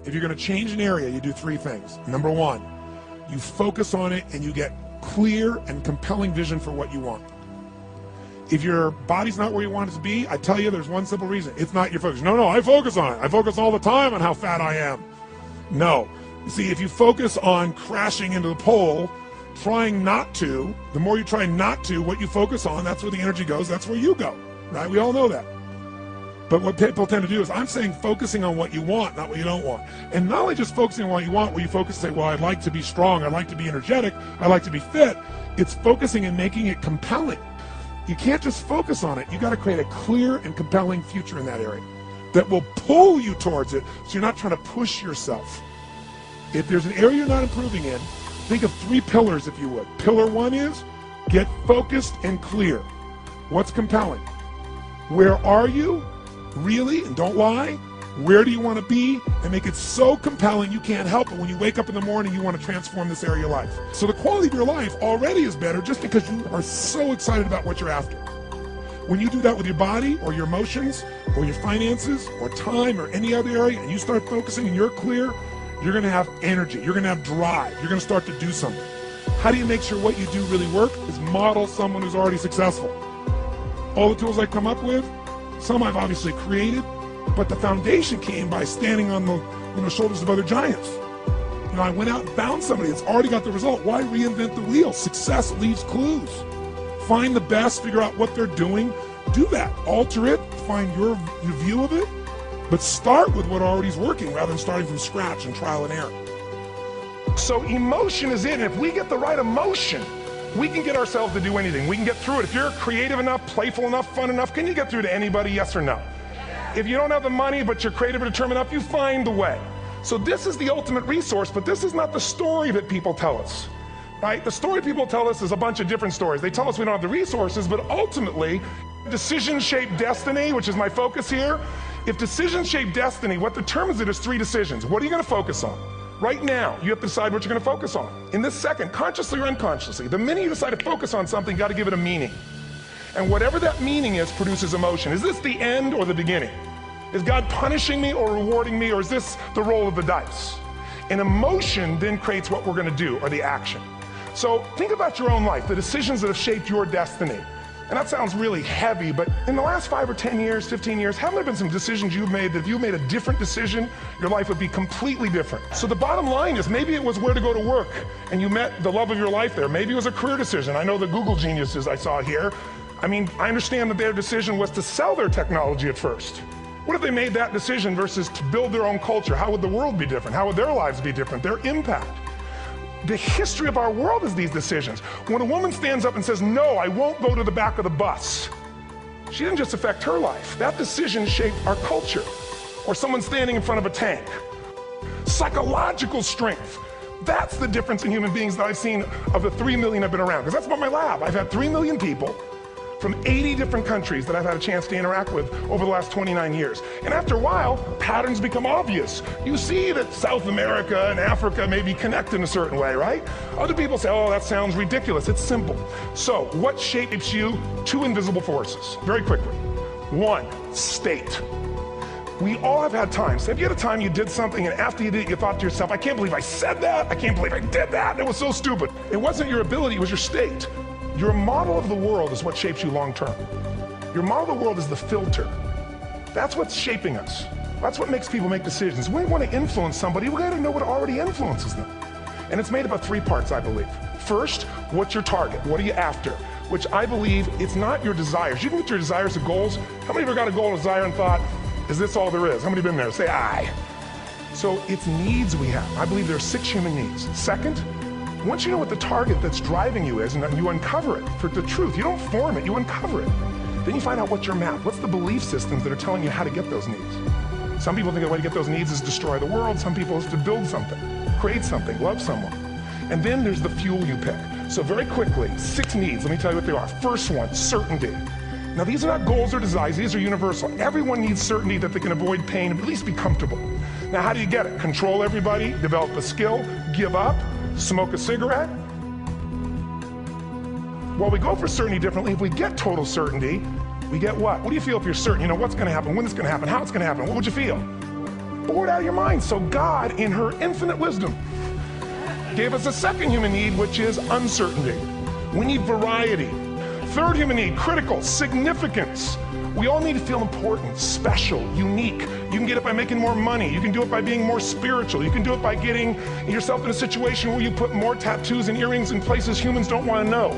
if you're going to change an area, you do three things. Number one, you focus on it and you get clear and compelling vision for what you want. If your body's not where you want it to be, I tell you there's one simple reason. It's not your focus. No, I focus on it. I focus all the time on how fat I am. No. You see, if you focus on crashing into the pole, trying not to, the more you try not to, what you focus on, that's where the energy goes, that's where you go, right? We all know that. But what people tend to do is, I'm saying focusing on what you want, not what you don't want. And not only just focusing on what you want, where you focus and say, well, I'd like to be strong, I'd like to be energetic, I'd like to be fit. It's focusing and making it compelling. You can't just focus on it. You got to create a clear and compelling future in that area that will pull you towards it, so you're not trying to push yourself. If there's an area you're not improving in, think of three pillars, if you would. Pillar one is get focused and clear. What's compelling? Where are you? Really? And don't lie. Where do you want to be? And make it so compelling you can't help it. When you wake up in the morning, you want to transform this area of your life. So the quality of your life already is better just because you are so excited about what you're after. When you do that with your body or your emotions or your finances or time or any other area, and you start focusing and you're clear, you're going to have energy. You're going to have drive. You're going to start to do something. How do you make sure what you do really work? Is model someone who's already successful. All the tools I come up with, some I've obviously created, but the foundation came by standing on the shoulders of other giants. You know, I went out and found somebody that's already got the result. Why reinvent the wheel? Success leaves clues. Find the best, figure out what they're doing, do that. Alter it, find your view of it, but start with what already is working rather than starting from scratch and trial and error. So emotion is it, and if we get the right emotion, we can get ourselves to do anything. We can get through it. If you're creative enough, playful enough, fun enough, can you get through to anybody, yes or no? If you don't have the money, but you're creative and determined enough, you find the way. So this is the ultimate resource, but this is not the story that people tell us, right? The story people tell us is a bunch of different stories. They tell us we don't have the resources, but ultimately, decisions shape destiny, which is my focus here. If decisions shape destiny, what determines it is three decisions. What are you going to focus on? Right now, you have to decide what you're going to focus on. In this second, consciously or unconsciously, the minute you decide to focus on something, you got to give it a meaning. And whatever that meaning is produces emotion. Is this the end or the beginning? Is God punishing me or rewarding me, or is this the roll of the dice? And emotion then creates what we're going to do, or the action. So think about your own life, the decisions that have shaped your destiny. And that sounds really heavy, but in the last 5 or 10 years, 15 years, haven't there been some decisions you've made that if you made a different decision, your life would be completely different? So the bottom line is, maybe it was where to go to work and you met the love of your life there. Maybe it was a career decision. I know the Google geniuses I saw here. I mean, I understand that their decision was to sell their technology at first. What if they made that decision versus to build their own culture? How would the world be different? How would their lives be different? Their impact. The history of our world is these decisions. When a woman stands up and says, no, I won't go to the back of the bus, she didn't just affect her life. That decision shaped our culture. Or someone standing in front of a tank. Psychological strength. That's the difference in human beings that I've seen of the 3 million I've been around. Because that's about my lab. I've had 3 million people from 80 different countries that I've had a chance to interact with over the last 29 years. And after a while, patterns become obvious. You see that South America and Africa maybe connect in a certain way, right? Other people say, oh, that sounds ridiculous. It's simple. So what shapes you? 2 invisible forces, very quickly. 1, state. We all have had times. Have you had a time you did something and after you did it, you thought to yourself, I can't believe I said that. I can't believe I did that. It was so stupid. It wasn't your ability, it was your state. Your model of the world is what shapes you long term. Your model of the world is the filter. That's what's shaping us. That's what makes people make decisions. When we want to influence somebody, we got to know what already influences them. And it's made up of 3 parts, I believe. First, what's your target? What are you after? Which I believe it's not your desires. You can get your desires to goals. How many of you ever got a goal or desire and thought, is this all there is? How many have been there? Say aye. So it's needs we have. I believe there are 6 human needs. Second, once you know what the target that's driving you is and you uncover it for the truth, you don't form it, you uncover it. Then you find out what's your map. What's the belief systems that are telling you how to get those needs? Some people think the way to get those needs is destroy the world. Some people is to build something, create something, love someone. And then there's the fuel you pick. So very quickly, 6 needs. Let me tell you what they are. First one, certainty. Now these are not goals or desires, these are universal. Everyone needs certainty that they can avoid pain and at least be comfortable. Now how do you get it? Control everybody, develop a skill, give up, smoke a cigarette. Well, we go for certainty differently. If we get total certainty, we get what? What do you feel if you're certain? You know what's going to happen, when it's going to happen, how it's going to happen. What would you feel? bored out of your mind. So God, in her infinite wisdom, gave us a second human need, which is uncertainty. We need variety. Third human need, critical, significance. We all need to feel important, special, unique. You can get it by making more money. You can do it by being more spiritual. You can do it by getting yourself in a situation where you put more tattoos and earrings in places humans don't want to know.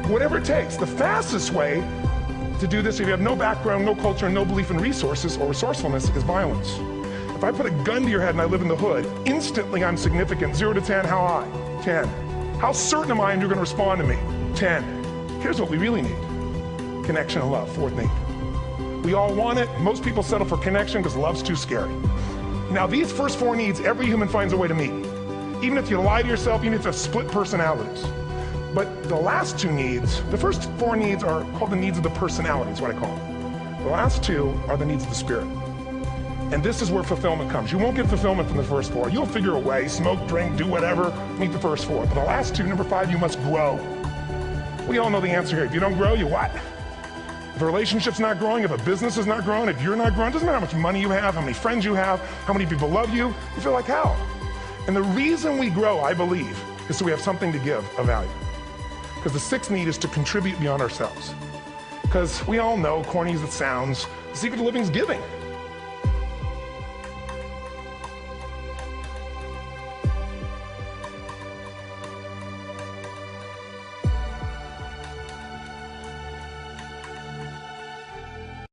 Whatever it takes. The fastest way to do this, if you have no background, no culture, no belief in resources or resourcefulness, is violence. If I put a gun to your head and I live in the hood, instantly I'm significant. 0 to 10, how high? 10. How certain am I you're going to respond to me? 10. Here's what we really need. Connection and love, fourth need. We all want it. Most people settle for connection because love's too scary. Now these first 4 needs, every human finds a way to meet. Even if you lie to yourself, you need to split personalities. But the last 2 needs, the first 4 needs are called the needs of the personality, is what I call them. The last 2 are the needs of the spirit. And this is where fulfillment comes. You won't get fulfillment from the first 4. You'll figure a way, smoke, drink, do whatever, meet the first 4. But the last 2, number 5, you must grow. We all know the answer here. If you don't grow, you what? If a relationship's not growing, if a business is not growing, if you're not growing, it doesn't matter how much money you have, how many friends you have, how many people love you, you feel like hell. And the reason we grow, I believe, is so we have something to give of value. Because the 6th need is to contribute beyond ourselves. Because we all know, corny as it sounds, the secret of living is giving.